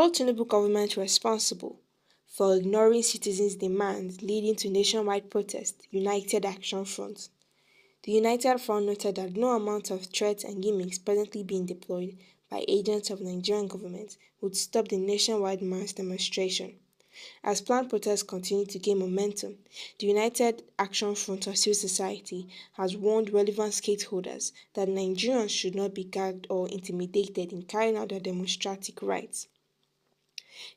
hold Tinubu government responsible for ignoring citizens' demands leading to nationwide protest, United Action Front. The United Front noted that no amount of threats and gimmicks presently being deployed by agents of the Nigerian government would stop the nationwide mass demonstration. As planned protests continue to gain momentum, the United Action Front of Civil Society has warned relevant stakeholders that Nigerians should not be gagged or intimidated in carrying out their democratic rights.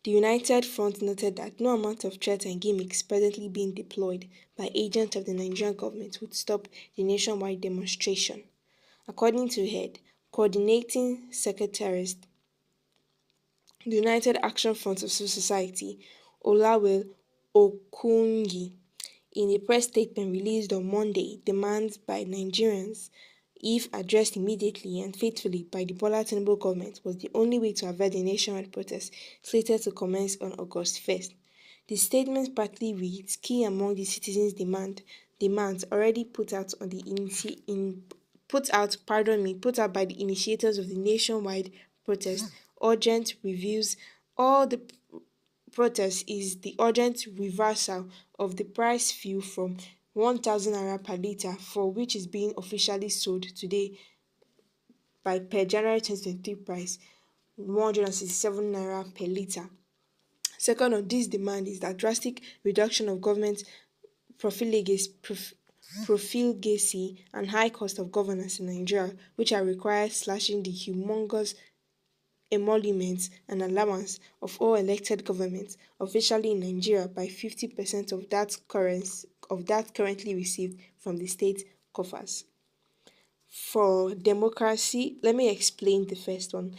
The United Front noted that no amount of threats and gimmicks presently being deployed by agents of the Nigerian government would stop the nationwide demonstration. According to head coordinating secretaries, the United Action Front of Civil Society, Olawale Okunyi, in a press statement released on Monday, demands by Nigerians, if addressed immediately and faithfully by the Bola Tinubu government, was the only way to avert the nationwide protest slated to commence on August 1st. The statement partly reads, key among the citizens' demands already put out by the initiators of the nationwide protest, urgent reviews. All the protest is the urgent reversal of the price fuel from 1,000 naira per litre, for which is being officially sold today by per January 2023 price 167 naira per litre. Second on this demand is that drastic reduction of government profligacy and high cost of governance in Nigeria, which are required slashing the humongous emoluments and allowance of all elected governments officially in Nigeria by 50% of that currently received from the state coffers. For democracy, let me explain the first one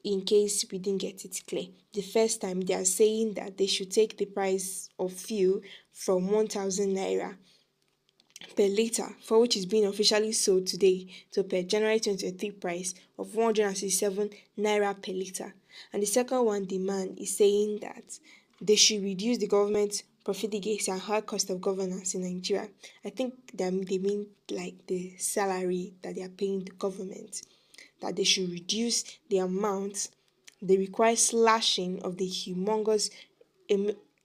in case we didn't get it clear. The first time they are saying that they should take the price of fuel from 1,000 naira per litre, for which is being officially sold today to per January 2023 price of 167 naira per litre. And the second one demand is saying that they should reduce the government profligacy and high cost of governance in Nigeria. I think they mean like the salary that they are paying the government, that they should reduce the amount. They require slashing of the humongous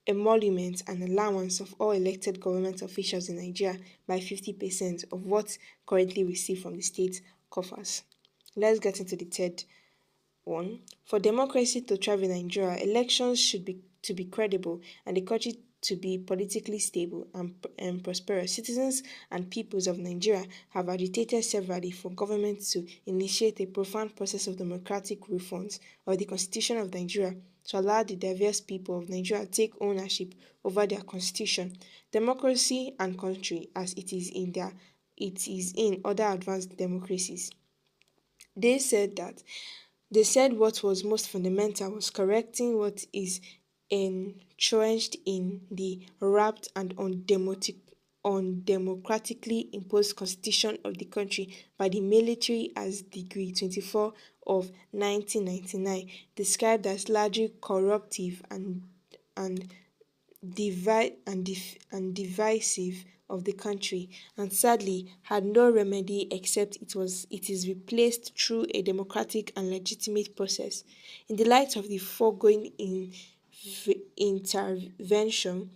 emoluments and allowance of all elected government officials in Nigeria by 50% of what currently received from the state coffers. Let's get into the third one. For democracy to thrive in Nigeria, elections should be to be credible and the country to be politically stable and prosperous. Citizens and peoples of Nigeria have agitated severally for government to initiate a profound process of democratic reforms of the Constitution of Nigeria to allow the diverse people of Nigeria to take ownership over their constitution, democracy, and country as it is in other advanced democracies. They said that they said what was most fundamental was correcting what is entrenched in the wrapped and undemocratically imposed constitution of the country by the military as Decree 24 of 1999, described as largely corruptive and divisive of the country, and sadly had no remedy except it is replaced through a democratic and legitimate process. In the light of the foregoing intervention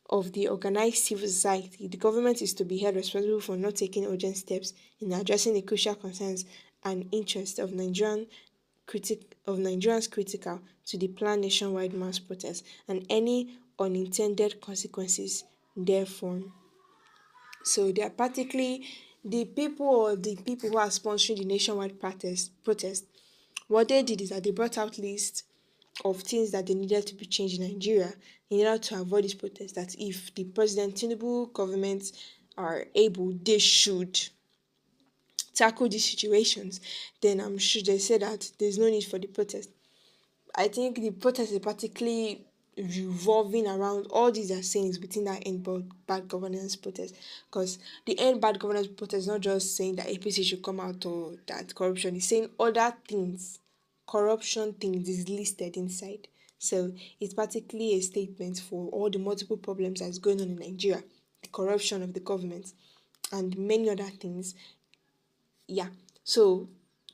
of the organized civil society, the government is to be held responsible for not taking urgent steps in addressing the crucial concerns and interests of Nigerians critical to the planned nationwide mass protest and any unintended consequences therefore. So they are particularly the people who are sponsoring the nationwide protest. What they did is that they brought out lists of things that they needed to be changed in Nigeria in order to avoid this protest. That if the President Tinubu government are able, they should tackle these situations. Then I'm sure they say that there's no need for the protest. I think the protest is particularly revolving around all these are saying is within that end bad governance protest, because the end bad governance protest is not just saying that APC should come out or that corruption is saying other things, corruption things is listed inside. So it's particularly a statement for all the multiple problems that's going on in Nigeria, the corruption of the government and many other things. Yeah. So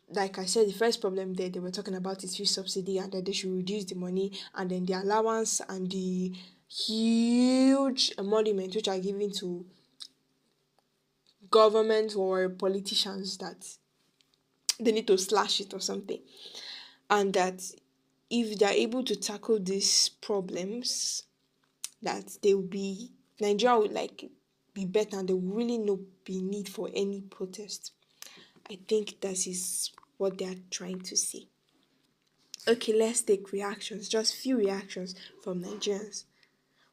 like I said, the first problem there they were talking about is fuel subsidy, and that they should reduce the money, and then the allowance and the huge emolument which are given to government or politicians, that they need to slash it or something. And that if they're able to tackle these problems, that they will be Nigeria would like be better, and there will really not be need for any protest. I think that is what they are trying to say. Okay, let's take reactions, just few reactions from Nigerians.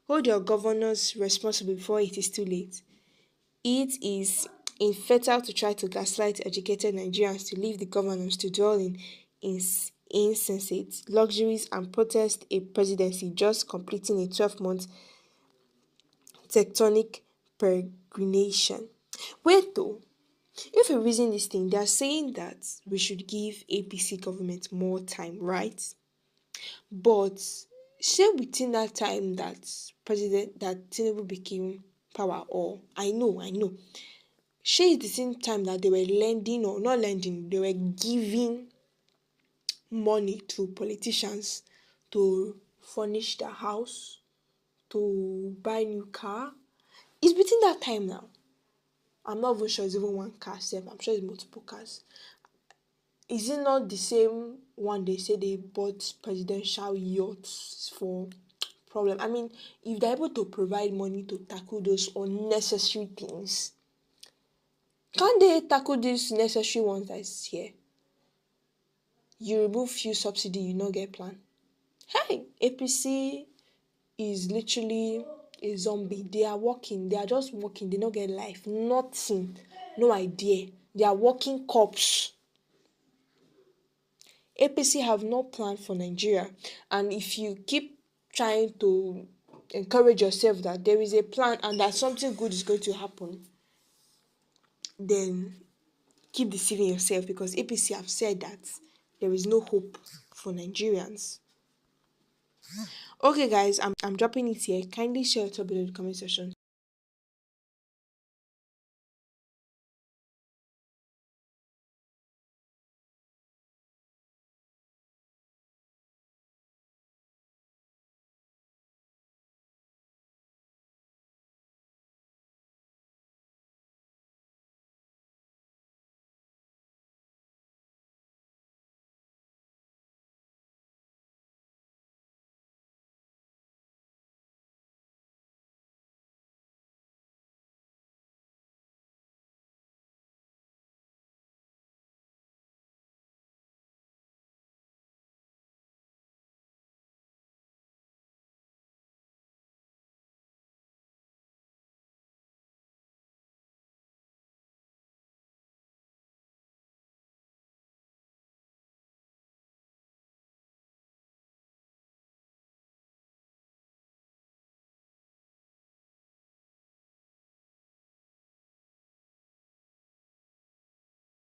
Hold your governors responsible before it is too late. It is infertile to try to gaslight educated Nigerians to leave the governors to dwell in insensate luxuries and protest a presidency just completing a 12-month tectonic peregrination. Wait though, if we reason this thing, they are saying that we should give APC government more time, right? But say within that time that Tinubu became power, or I know. Shey it's the same time that they were lending, or not lending, they were giving money to politicians to furnish their house, to buy new car. It's between that time now. I'm not even sure it's even one car sef, I'm sure it's multiple cars. Is it not the same one they say they bought presidential yachts for? Problem. I mean, if they're able to provide money to tackle those unnecessary things, can't they tackle these necessary ones that's here? You remove fuel subsidy, you no get plan. Hey, APC is literally a zombie. They are walking, they are just walking, they don't get life, nothing, no idea. They are walking corpse. APC have no plan for Nigeria. And if you keep trying to encourage yourself that there is a plan and that something good is going to happen, then keep deceiving yourself, because APC have said that there is no hope for Nigerians. Okay, guys, I'm dropping it here. Kindly share it below in the comment section.